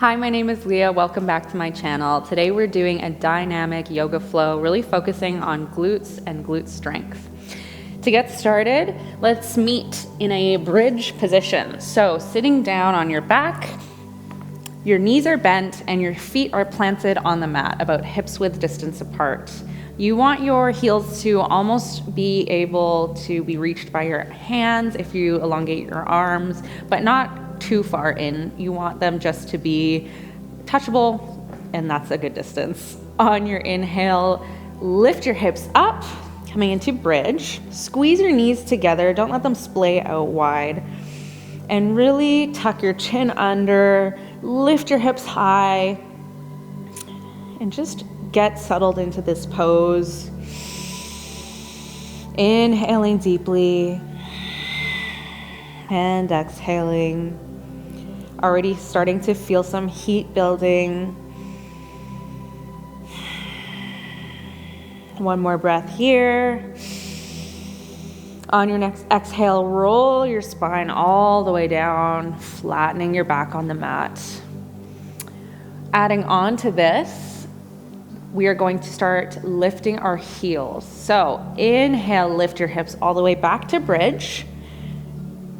Hi, my name is Leah. Welcome back to my channel. Today we're doing a dynamic yoga flow, really focusing on glutes and glute strength. To get started, let's meet in a bridge position. So sitting down on your back, your knees are bent and your feet are planted on the mat, about hips width distance apart. You want your heels to almost be able to be reached by your hands if you elongate your arms, but not too far in. You want them just to be touchable, and that's a good distance. On your inhale, lift your hips up, coming into bridge. Squeeze your knees together, don't let them splay out wide. And really tuck your chin under, lift your hips high, and just get settled into this pose. Inhaling deeply and exhaling. Already starting to feel some heat building. One more breath here. On your next exhale, roll your spine all the way down, flattening your back on the mat. Adding on to this, we are going to start lifting our heels. So inhale, lift your hips all the way back to bridge.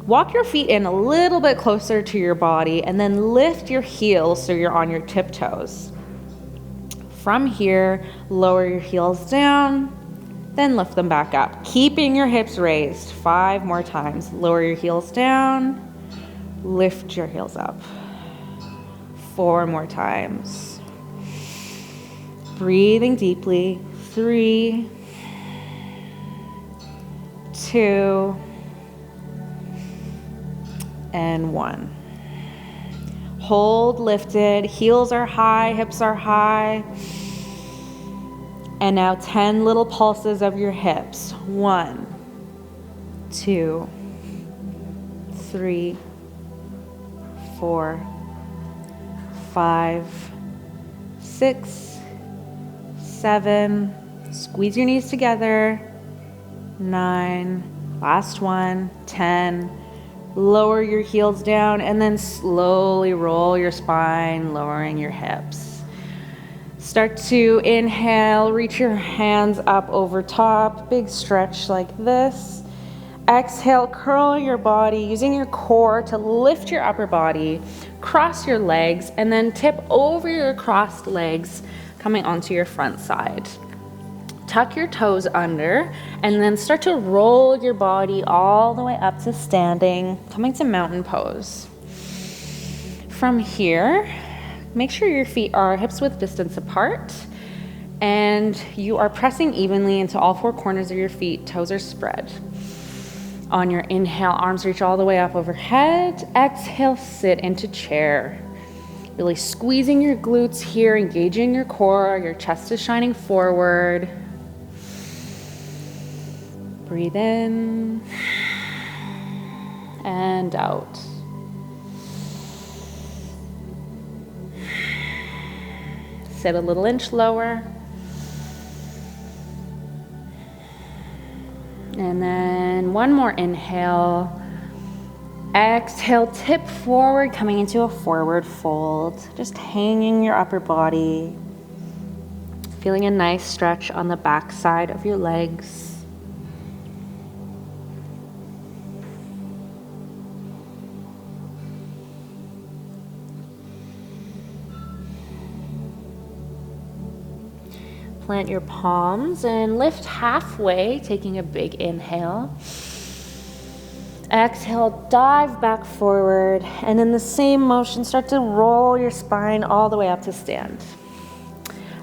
Walk your feet in a little bit closer to your body and then lift your heels so you're on your tiptoes. From here, lower your heels down, then lift them back up, keeping your hips raised. 5 more times. Lower your heels down, lift your heels up. 4 more times. Breathing deeply. 3, 2, and 1. Hold lifted, heels are high, hips are high. And now 10 little pulses of your hips. 1, 2, 3, 4, 5, 6, 7. Squeeze your knees together. 9, last one, 10. Lower your heels down and then slowly roll your spine, lowering your hips. Start to inhale, reach your hands up over top, big stretch like this. Exhale, curl your body, using your core to lift your upper body, cross your legs, and then tip over your crossed legs, coming onto your front side. Tuck your toes under and then start to roll your body all the way up to standing, coming to mountain pose. From here, make sure your feet are hips width distance apart and you are pressing evenly into all 4 corners of your feet. Toes are spread. On your inhale, arms reach all the way up overhead. Exhale, sit into chair. Really squeezing your glutes here, engaging your core. Your chest is shining forward. Breathe in and out. Sit a little inch lower. And then one more inhale. Exhale, tip forward, coming into a forward fold. Just hanging your upper body. Feeling a nice stretch on the back side of your legs. Plant your palms and lift halfway, taking a big inhale. Exhale, dive back forward, and in the same motion, start to roll your spine all the way up to stand.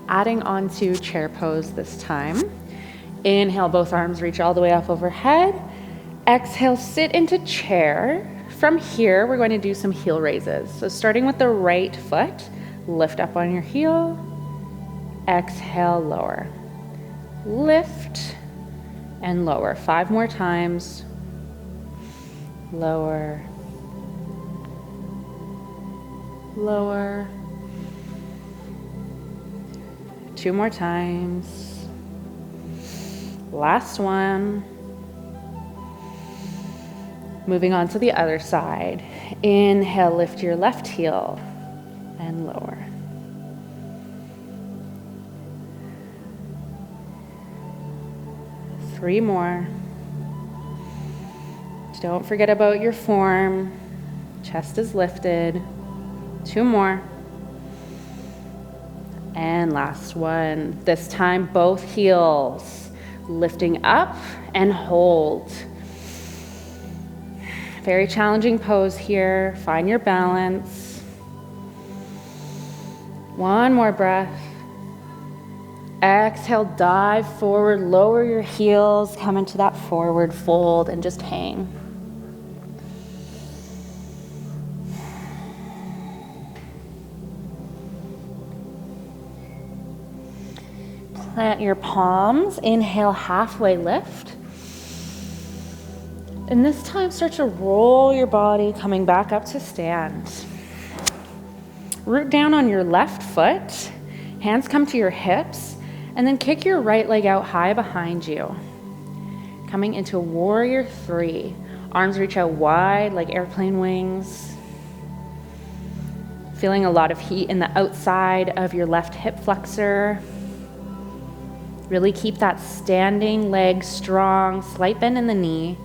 Adding on to chair pose this time. Inhale, both arms reach all the way up overhead. Exhale, sit into chair. From here, we're going to do some heel raises. So starting with the right foot, lift up on your heel. Exhale, lower. Lift and lower. 5 more times. Lower. Lower. 2 more times. Last one. Moving on to the other side. Inhale, lift your left heel. and lower. Three more. Don't forget about your form. Chest is lifted. Two more. And last one. This time, both heels lifting up and hold. Very challenging pose here. Find your balance. One more breath. Exhale, dive forward, lower your heels, come into that forward fold and just hang. Plant your palms, inhale, halfway lift. And this time start to roll your body, coming back up to stand. Root down on your left foot, hands come to your hips, and then kick your right leg out high behind you. Coming into warrior three. Arms reach out wide like airplane wings. Feeling a lot of heat in the outside of your left hip flexor. Really keep that standing leg strong, slight bend in the knee.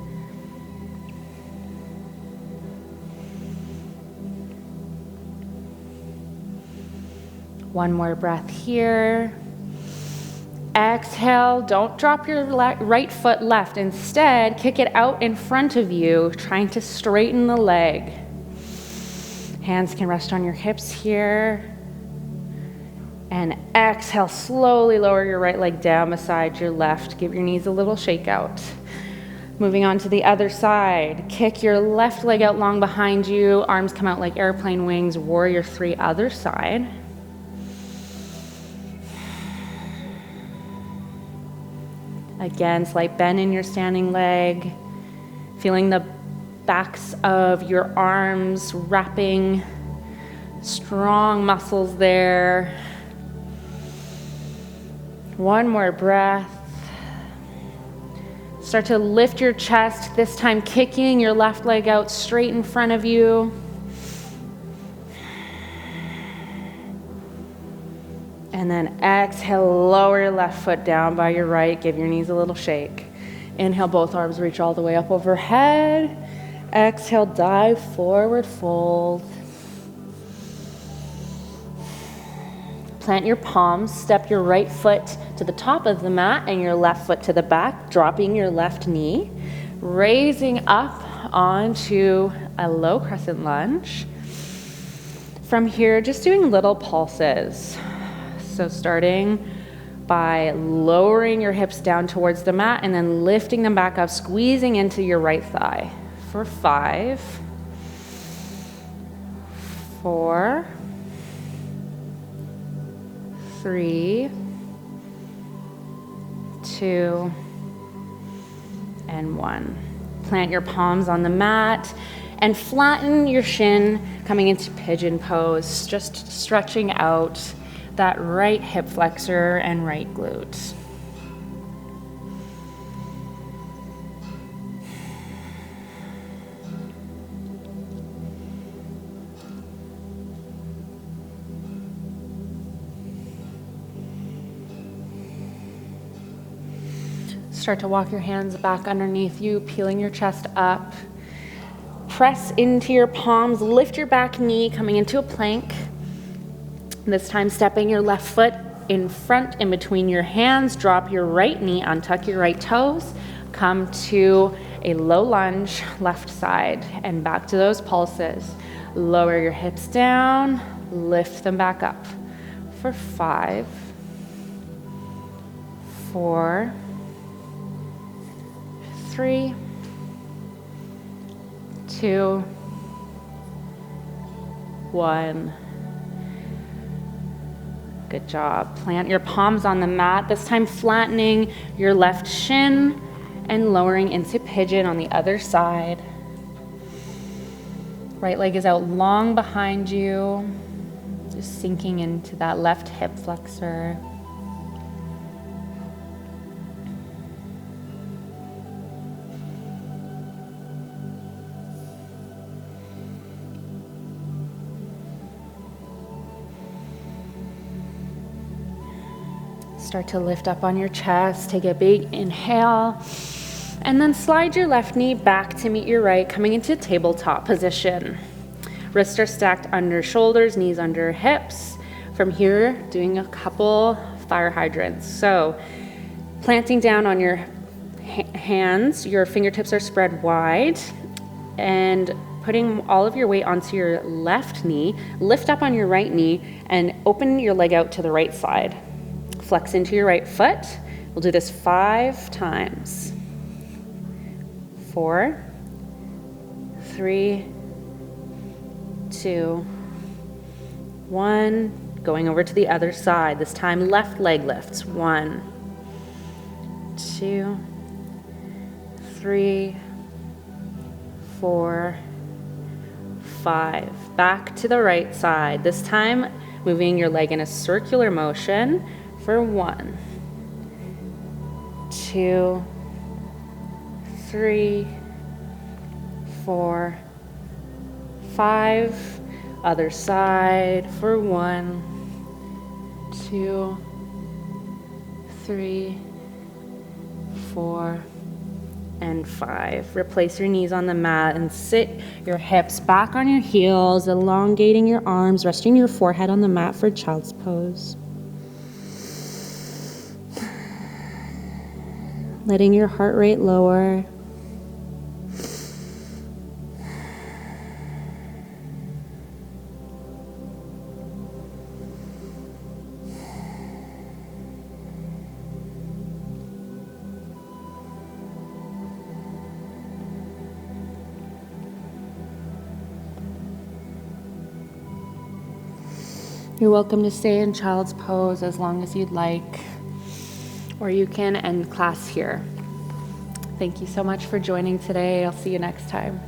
One more breath here. Exhale, don't drop your right foot left. Instead, kick it out in front of you, trying to straighten the leg. Hands can rest on your hips here. And exhale, slowly lower your right leg down beside your left. Give your knees a little shake out. Moving on to the other side. Kick your left leg out long behind you. Arms come out like airplane wings. Warrior three, other side. Again, slight bend in your standing leg. Feeling the backs of your arms wrapping. Strong muscles there. One more breath. Start to lift your chest, this time kicking your left leg out straight in front of you. And then exhale, lower your left foot down by your right. Give your knees a little shake. Inhale, both arms reach all the way up overhead. Exhale, dive forward fold. Plant your palms, step your right foot to the top of the mat and your left foot to the back, dropping your left knee, raising up onto a low crescent lunge. From here, just doing little pulses. So starting by lowering your hips down towards the mat and then lifting them back up, squeezing into your right thigh. For 5, 4, 3, 2, and 1. Plant your palms on the mat and flatten your shin, coming into pigeon pose, just stretching out that right hip flexor and right glute. Start to walk your hands back underneath you, peeling your chest up. Press into your palms, lift your back knee, coming into a plank. This time stepping your left foot in front in between your hands, drop your right knee, untuck your right toes, come to a low lunge, left side, and back to those pulses. Lower your hips down, lift them back up. For 5, 4, 3, 2, 1. Good job. Plant your palms on the mat, this time flattening your left shin and lowering into pigeon on the other side. Right leg is out long behind you, just sinking into that left hip flexor. Start to lift up on your chest. Take a big inhale. And then slide your left knee back to meet your right, coming into tabletop position. Wrists are stacked under shoulders, knees under hips. From here, doing a couple fire hydrants. So planting down on your hands, your fingertips are spread wide, and putting all of your weight onto your left knee. Lift up on your right knee and open your leg out to the right side. Flex into your right foot. We'll do this 5 times. 4, 3, 2, 1. Going over to the other side. This time left leg lifts. 1, 2, 3, 4, 5. Back to the right side. This time moving your leg in a circular motion for 1, 2, 3, 4, 5. Other side for 1, 2, 3, 4, and 5. Replace your knees on the mat and sit your hips back on your heels, elongating your arms, resting your forehead on the mat for child's pose. Letting your heart rate lower. You're welcome to stay in child's pose as long as you'd like, or you can end class here. Thank you so much for joining today. I'll see you next time.